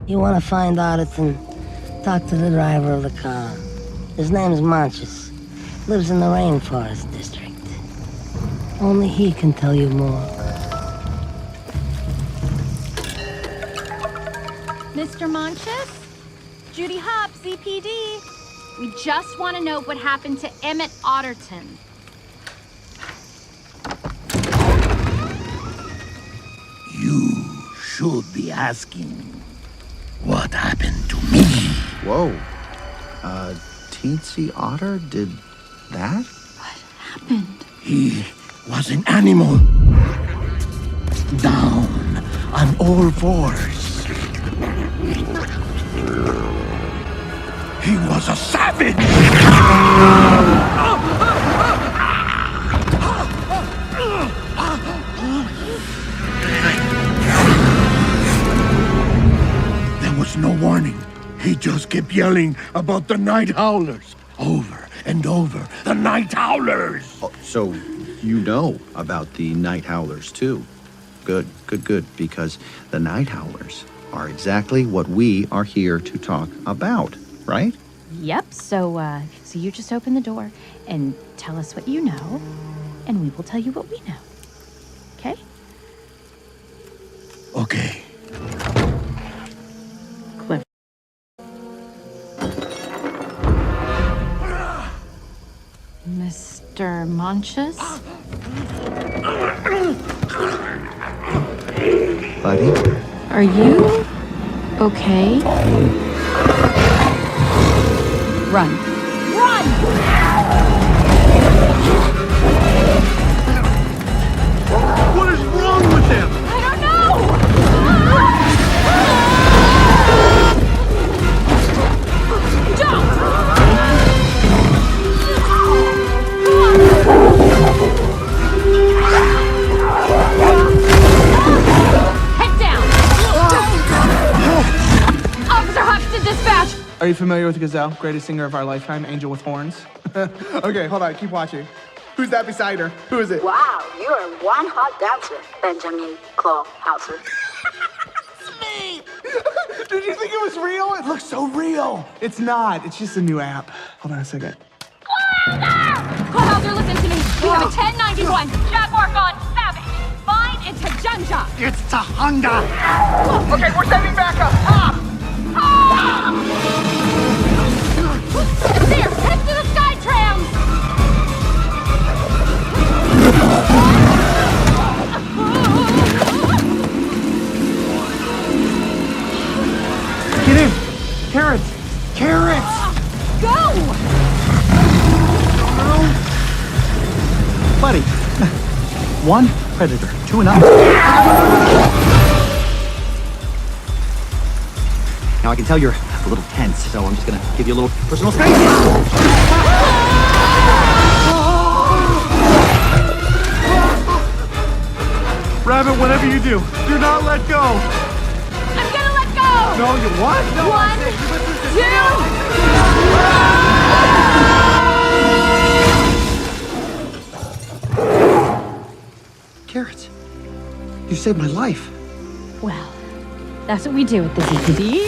You want to find Arterton? Talk to the driver of the car. His name's Monches. Lives in the Rainforest District. Only he can tell you more. Mr. Monches? Judy Hop, ZPD. We just want to know what happened to Emmett Otterton. You should be asking, what happened to me? Whoa. Teensy Otter did that? What happened? He was an animal. Down on all fours. He was a savage! There was no warning. He just kept yelling about the night howlers. Over and over. The night howlers! Oh, so you know about the night howlers, too. Good, because the night howlers are exactly what we are here to talk about, right? Yep, so you just open the door and tell us what you know, and we will tell you what we know. Okay? Okay. Cliff. Mr. Monches? Buddy? Are you okay? Run. Run! What is wrong with him? I don't know! Head down! Officer Hutch to dispatch! Are you familiar with Gazelle, greatest singer of our lifetime, Angel with Horns? Okay, hold on, keep watching. Who's that beside her? Who is it? Wow, you're one hot dancer, Benjamin Clawhauser. Did you think it was real? It looks so real. It's not. It's just a new app. Hold on a second. Clawhauser, listen to me. We have a 1091. Jaguar gone savage. Fine, it's Hajunja. It's Tahanga! Okay, we're sending backup. Stop! There, head to the sky trams. Get in. Carrots. Carrots. Go! Buddy. One predator, two enough. Now I can tell you're a little tense, so I'm just gonna give you a little personal space. Rabbit, whatever you do not let go. I'm gonna let go! No, you what? No, One, Carrots, you saved my life. Well, that's what we do at the ZPD.